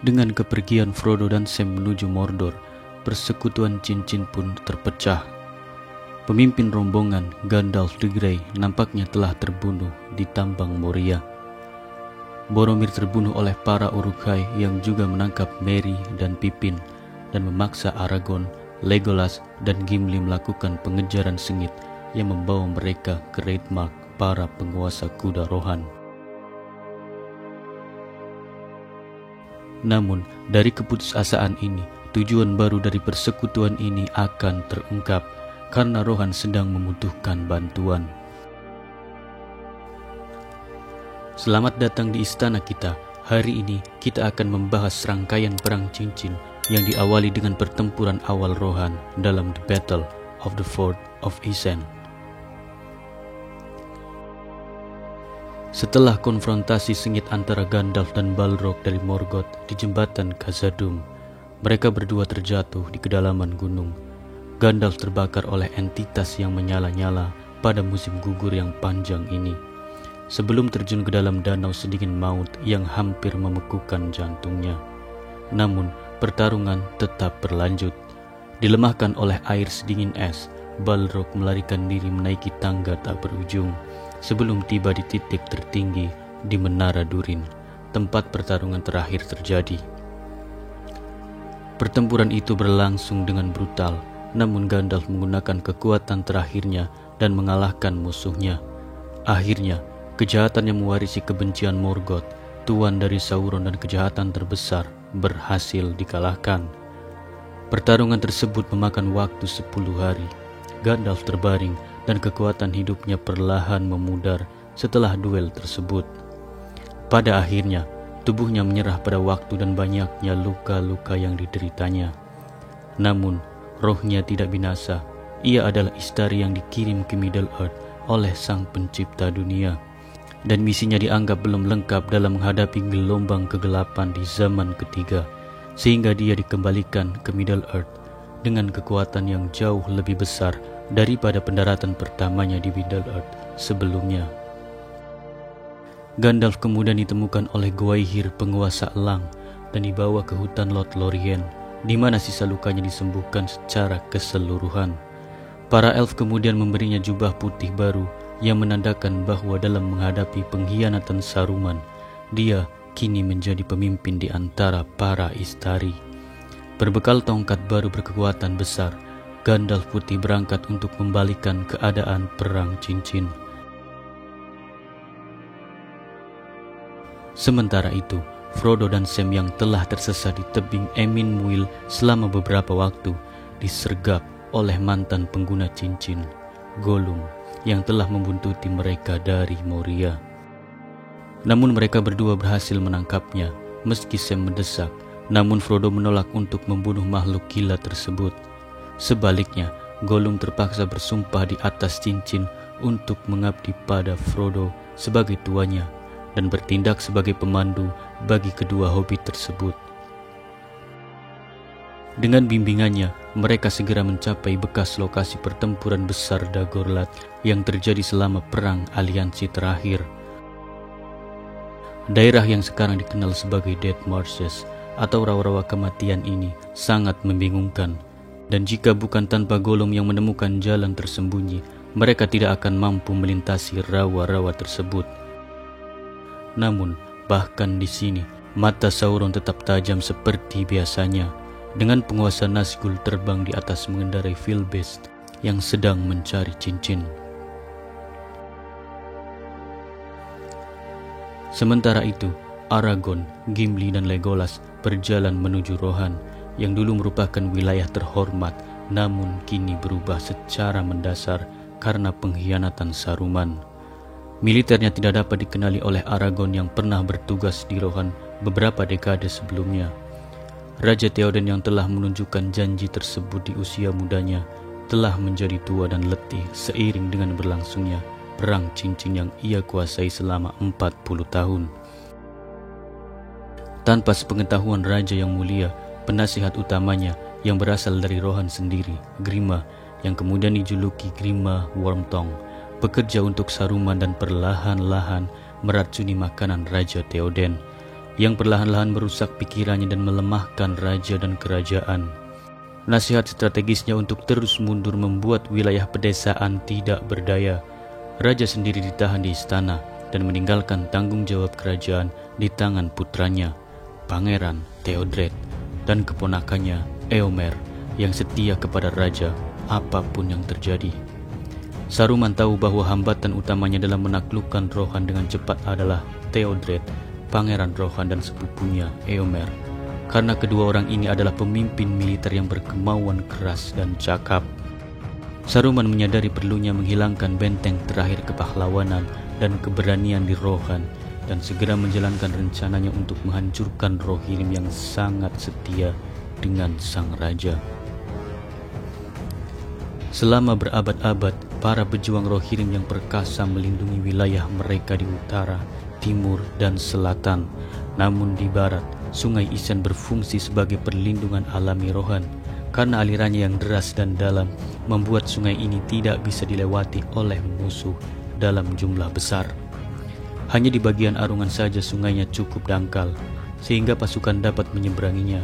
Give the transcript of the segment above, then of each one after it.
Dengan kepergian Frodo dan Sam menuju Mordor, persekutuan cincin pun terpecah. Pemimpin rombongan, Gandalf the Grey, nampaknya telah terbunuh di tambang Moria. Boromir terbunuh oleh para Uruk-hai yang juga menangkap Merry dan Pippin dan memaksa Aragorn, Legolas, dan Gimli melakukan pengejaran sengit yang membawa mereka ke Raidmark, para penguasa kuda Rohan. Namun, dari keputusasaan ini, tujuan baru dari persekutuan ini akan terungkap karena Rohan sedang membutuhkan bantuan. Selamat datang di istana kita. Hari ini kita akan membahas rangkaian perang cincin yang diawali dengan pertempuran awal Rohan dalam The Battle of the Ford of Isen. Setelah konfrontasi sengit antara Gandalf dan Balrog dari Morgoth di jembatan Khazad-dûm, mereka berdua terjatuh di kedalaman gunung. Gandalf terbakar oleh entitas yang menyala-nyala pada musim gugur yang panjang ini, sebelum terjun ke dalam danau sedingin maut yang hampir membekukan jantungnya. Namun, pertarungan tetap berlanjut. Dilemahkan oleh air sedingin es, Balrog melarikan diri menaiki tangga tak berujung, sebelum tiba di titik tertinggi di Menara Durin, tempat pertarungan terakhir terjadi. Pertempuran itu berlangsung dengan brutal, namun Gandalf menggunakan kekuatan terakhirnya dan mengalahkan musuhnya. Akhirnya, kejahatan yang mewarisi kebencian Morgoth, tuan dari Sauron dan kejahatan terbesar, berhasil dikalahkan. Pertarungan tersebut memakan waktu 10 hari. Gandalf terbaring dan kekuatan hidupnya perlahan memudar setelah duel tersebut. Pada akhirnya, tubuhnya menyerah pada waktu dan banyaknya luka-luka yang dideritanya. Namun, rohnya tidak binasa. Ia adalah Istari yang dikirim ke Middle-earth oleh Sang Pencipta dunia, dan misinya dianggap belum lengkap dalam menghadapi gelombang kegelapan di zaman ketiga, sehingga dia dikembalikan ke Middle-earth dengan kekuatan yang jauh lebih besar daripada pendaratan pertamanya di Middle-earth sebelumnya. Gandalf kemudian ditemukan oleh Gwaihir, penguasa elang, dan dibawa ke hutan Lothlorien, di mana sisa lukanya disembuhkan secara keseluruhan. Para elf kemudian memberinya jubah putih baru yang menandakan bahwa dalam menghadapi pengkhianatan Saruman, dia kini menjadi pemimpin di antara para Istari. Berbekal tongkat baru berkekuatan besar, Gandalf Putih berangkat untuk membalikan keadaan perang cincin. Sementara itu, Frodo dan Sam yang telah tersesat di tebing Emin Muil selama beberapa waktu disergap oleh mantan pengguna cincin, Gollum, yang telah membuntuti mereka dari Moria. Namun mereka berdua berhasil menangkapnya, meski Sam mendesak. Namun Frodo menolak untuk membunuh makhluk gila tersebut. Sebaliknya, Gollum terpaksa bersumpah di atas cincin untuk mengabdi pada Frodo sebagai tuannya dan bertindak sebagai pemandu bagi kedua hobbit tersebut. Dengan bimbingannya, mereka segera mencapai bekas lokasi pertempuran besar Dagorlad yang terjadi selama perang aliansi terakhir. Daerah yang sekarang dikenal sebagai Dead Marshes atau rawa-rawa kematian ini sangat membingungkan, dan jika bukan tanpa Gollum yang menemukan jalan tersembunyi, mereka tidak akan mampu melintasi rawa-rawa tersebut. Namun, bahkan di sini, mata Sauron tetap tajam seperti biasanya, dengan penguasa Nazgul terbang di atas mengendarai Filbeast yang sedang mencari cincin. Sementara itu, Aragorn, Gimli, dan Legolas berjalan menuju Rohan yang dulu merupakan wilayah terhormat, namun kini berubah secara mendasar karena pengkhianatan Saruman. Militernya tidak dapat dikenali oleh Aragorn yang pernah bertugas di Rohan beberapa dekade sebelumnya. Raja Theoden yang telah menunjukkan janji tersebut di usia mudanya telah menjadi tua dan letih seiring dengan berlangsungnya perang cincin yang ia kuasai selama 40 tahun. Tanpa sepengetahuan raja yang mulia, penasihat utamanya yang berasal dari Rohan sendiri, Grima, yang kemudian dijuluki Grima Wormtongue, bekerja untuk Saruman dan perlahan-lahan meracuni makanan Raja Theoden. yang perlahan-lahan merusak pikirannya dan melemahkan raja dan kerajaan. Nasihat strategisnya untuk terus mundur membuat wilayah pedesaan tidak berdaya. Raja sendiri ditahan di istana dan meninggalkan tanggung jawab kerajaan di tangan putranya, Pangeran Theodred, dan keponakannya Eomer yang setia kepada raja apapun yang terjadi. Saruman tahu bahwa hambatan utamanya dalam menaklukkan Rohan dengan cepat adalah Theodred, Pangeran Rohan, dan sepupunya Eomer, karena kedua orang ini adalah pemimpin militer yang berkemauan keras dan cakap. Saruman menyadari perlunya menghilangkan benteng terakhir kepahlawanan dan keberanian di Rohan dan segera menjalankan rencananya untuk menghancurkan Rohirrim yang sangat setia dengan sang raja. Selama berabad-abad, para pejuang Rohirrim yang perkasa melindungi wilayah mereka di utara, timur, dan selatan. Namun di barat, Sungai Isen berfungsi sebagai perlindungan alami Rohan, karena alirannya yang deras dan dalam membuat sungai ini tidak bisa dilewati oleh musuh dalam jumlah besar. Hanya di bagian arungan saja sungainya cukup dangkal, sehingga pasukan dapat menyeberanginya,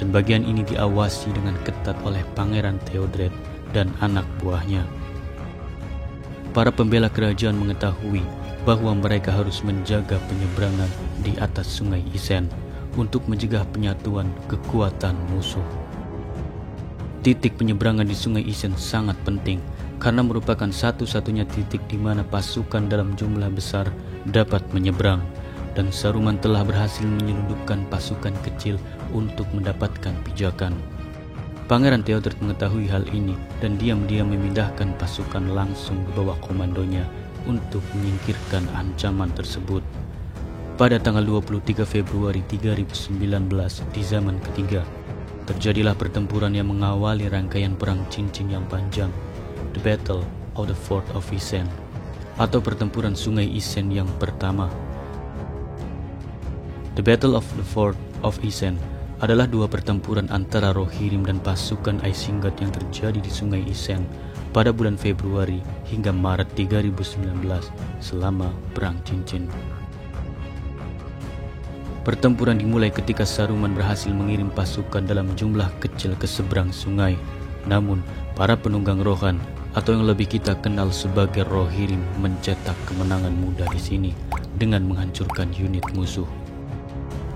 dan bagian ini diawasi dengan ketat oleh Pangeran Theodred dan anak buahnya. Para pembela kerajaan mengetahui bahwa mereka harus menjaga penyeberangan di atas Sungai Isen untuk mencegah penyatuan kekuatan musuh. Titik penyeberangan di Sungai Isen sangat penting karena merupakan satu-satunya titik di mana pasukan dalam jumlah besar dapat menyeberang, dan Saruman telah berhasil menyelundupkan pasukan kecil untuk mendapatkan pijakan. Pangeran Theodred mengetahui hal ini dan diam-diam memindahkan pasukan langsung di bawah komandonya untuk menyingkirkan ancaman tersebut. Pada tanggal 23 Februari 3019 di zaman ketiga, terjadilah pertempuran yang mengawali rangkaian perang cincin yang panjang, The Battle of the Ford of Isen, atau pertempuran Sungai Isen yang pertama. The Battle of the Ford of Isen adalah dua pertempuran antara Rohirrim dan pasukan Isengard yang terjadi di Sungai Isen pada bulan Februari hingga Maret 3019 selama Perang Cincin. Pertempuran dimulai ketika Saruman berhasil mengirim pasukan dalam jumlah kecil ke seberang sungai. Namun, para penunggang Rohan atau yang lebih kita kenal sebagai Rohirrim mencetak kemenangan mudah di sini dengan menghancurkan unit musuh.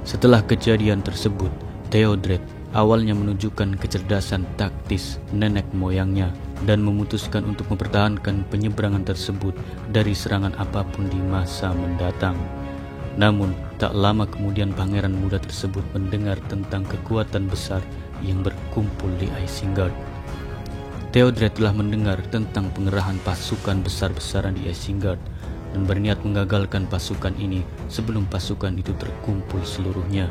Setelah kejadian tersebut, Theodred awalnya menunjukkan kecerdasan taktis nenek moyangnya dan memutuskan untuk mempertahankan penyeberangan tersebut dari serangan apapun di masa mendatang. Namun, tak lama kemudian pangeran muda tersebut mendengar tentang kekuatan besar yang berkumpul di Isengard. Theodred telah mendengar tentang pengerahan pasukan besar-besaran di Isengard dan berniat menggagalkan pasukan ini sebelum pasukan itu terkumpul seluruhnya.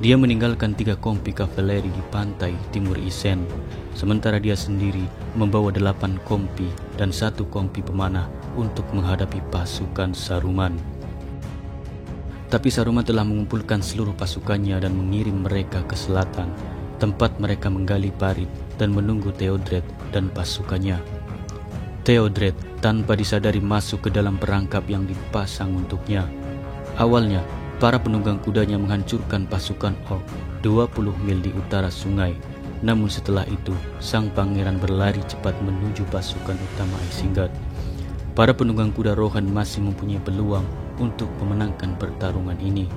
Dia meninggalkan 3 kompi kavaleri di pantai timur Isen, sementara dia sendiri membawa 8 kompi dan 1 kompi pemanah untuk menghadapi pasukan Saruman. Tapi Saruman telah mengumpulkan seluruh pasukannya dan mengirim mereka ke selatan, tempat mereka menggali parit dan menunggu Theodred dan pasukannya. Theodred tanpa disadari masuk ke dalam perangkap yang dipasang untuknya. Awalnya, para penunggang kudanya menghancurkan pasukan Orc 20 mil di utara sungai. Namun setelah itu, sang pangeran berlari cepat menuju pasukan utama Isengard. Para penunggang kuda Rohan masih mempunyai peluang untuk memenangkan pertarungan ini.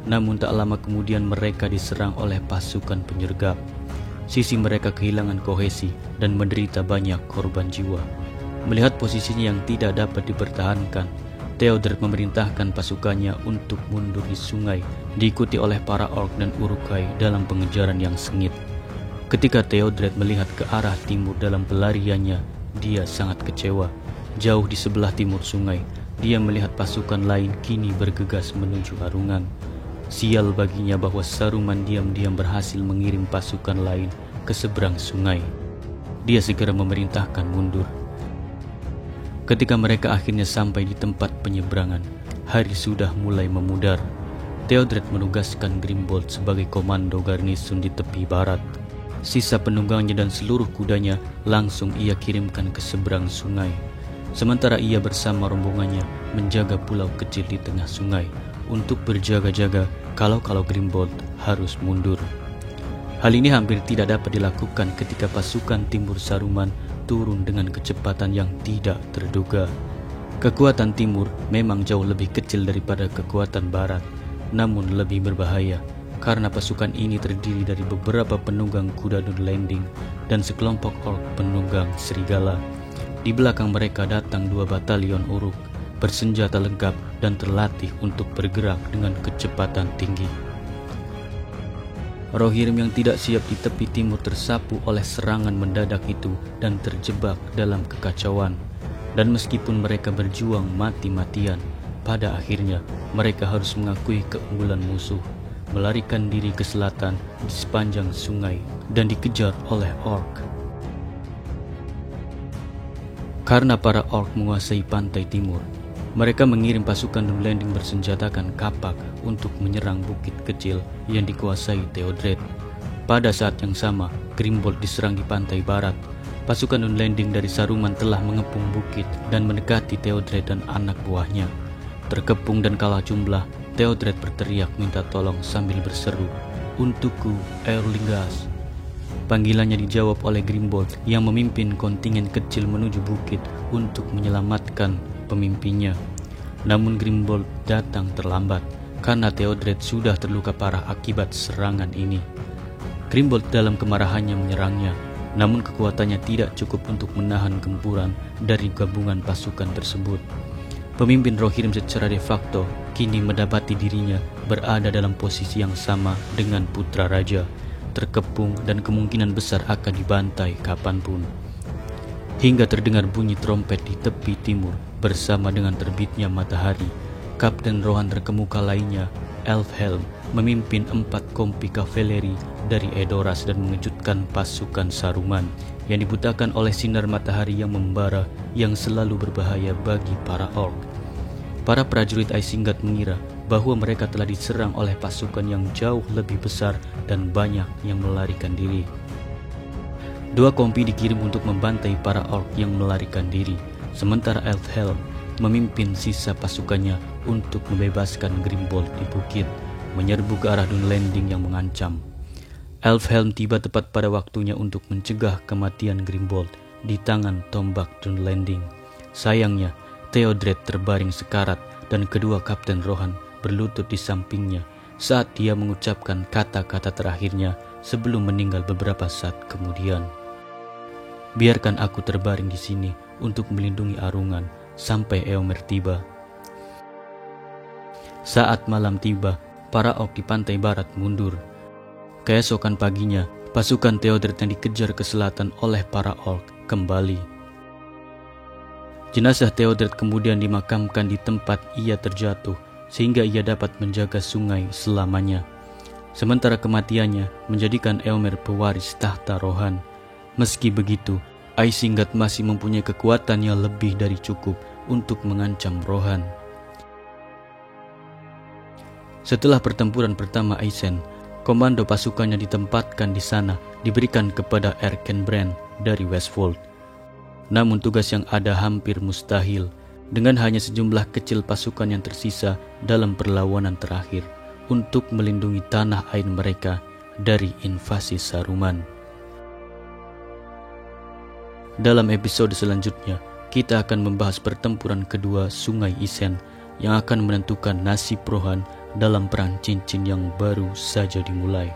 Namun tak lama kemudian mereka diserang oleh pasukan penyergap. Sisi mereka kehilangan kohesi dan menderita banyak korban jiwa. Melihat posisinya yang tidak dapat dipertahankan, Theodred memerintahkan pasukannya untuk mundur di sungai, diikuti oleh para Orc dan Uruk-hai dalam pengejaran yang sengit. Ketika Theodred melihat ke arah timur dalam pelariannya, dia sangat kecewa. Jauh di sebelah timur sungai, dia melihat pasukan lain kini bergegas menuju arungan. Sial baginya bahwa Saruman diam-diam berhasil mengirim pasukan lain ke seberang sungai. Dia segera memerintahkan mundur. Ketika mereka akhirnya sampai di tempat penyeberangan, hari sudah mulai memudar. Theodred menugaskan Grimbold sebagai komando garnison di tepi barat. Sisa penunggangnya dan seluruh kudanya langsung ia kirimkan ke seberang sungai. Sementara ia bersama rombongannya menjaga pulau kecil di tengah sungai untuk berjaga-jaga kalau Grimbold harus mundur. Hal ini hampir tidak dapat dilakukan ketika pasukan timur Saruman turun dengan kecepatan yang tidak terduga. Kekuatan timur memang jauh lebih kecil daripada kekuatan barat, namun lebih berbahaya karena pasukan ini terdiri dari beberapa penunggang kuda Dunlanding dan sekelompok orc penunggang serigala. Di belakang mereka datang 2 batalion Uruk, bersenjata lengkap dan terlatih untuk bergerak dengan kecepatan tinggi. Rohirrim yang tidak siap di tepi timur tersapu oleh serangan mendadak itu dan terjebak dalam kekacauan. Dan meskipun mereka berjuang mati-matian, pada akhirnya mereka harus mengakui keunggulan musuh, melarikan diri ke selatan di sepanjang sungai dan dikejar oleh orc. Karena para orc menguasai pantai timur, mereka mengirim pasukan Dunlanding bersenjatakan kapak untuk menyerang bukit kecil yang dikuasai Theodred. Pada saat yang sama, Grimbold diserang di pantai barat. Pasukan Dunlanding dari Saruman telah mengepung bukit dan mendekati Theodred dan anak buahnya. Terkepung dan kalah jumlah, Theodred berteriak minta tolong sambil berseru, "Untukku, Eorlingas." Panggilannya dijawab oleh Grimbold yang memimpin kontingen kecil menuju bukit untuk menyelamatkan pemimpinnya. Namun Grimbold datang terlambat karena Theodred sudah terluka parah akibat serangan ini. Grimbold dalam kemarahannya menyerangnya, namun kekuatannya tidak cukup untuk menahan gempuran dari gabungan pasukan tersebut. Pemimpin Rohirrim secara de facto kini mendapati dirinya berada dalam posisi yang sama dengan putra raja, terkepung dan kemungkinan besar akan dibantai kapanpun. Hingga terdengar bunyi trompet di tepi timur bersama dengan terbitnya matahari. Kapten Rohan terkemuka lainnya, Elfhelm, memimpin 4 kompi kavaleri dari Edoras dan mengejutkan pasukan Saruman yang dibutakan oleh sinar matahari yang membara yang selalu berbahaya bagi para orc. Para prajurit Isengard mengira bahwa mereka telah diserang oleh pasukan yang jauh lebih besar dan banyak yang melarikan diri. 2 kompi dikirim untuk membantai para orc yang melarikan diri, sementara Elfhelm memimpin sisa pasukannya untuk membebaskan Grimbold di bukit, menyerbu ke arah Dunlanding yang mengancam. Elfhelm tiba tepat pada waktunya untuk mencegah kematian Grimbold di tangan tombak Dunlanding. Sayangnya, Theodred terbaring sekarat dan kedua Kapten Rohan berlutut di sampingnya saat dia mengucapkan kata-kata terakhirnya sebelum meninggal beberapa saat kemudian. "Biarkan aku terbaring di sini untuk melindungi Arungan sampai Eomer tiba." Saat malam tiba, para orc di pantai barat mundur. Keesokan paginya, pasukan Theodred yang dikejar ke selatan oleh para orc kembali. Jenazah Theodred kemudian dimakamkan di tempat ia terjatuh sehingga ia dapat menjaga sungai selamanya. Sementara kematiannya menjadikan Eomer pewaris tahta Rohan. Meski begitu, Isengard masih mempunyai kekuatan yang lebih dari cukup untuk mengancam Rohan. Setelah pertempuran pertama Aisen, komando pasukannya ditempatkan di sana diberikan kepada Erkenbrand dari Westfold. Namun tugas yang ada hampir mustahil dengan hanya sejumlah kecil pasukan yang tersisa dalam perlawanan terakhir untuk melindungi tanah air mereka dari invasi Saruman. Dalam episode selanjutnya, kita akan membahas pertempuran kedua Sungai Isen yang akan menentukan nasib Rohan dalam perang cincin yang baru saja dimulai.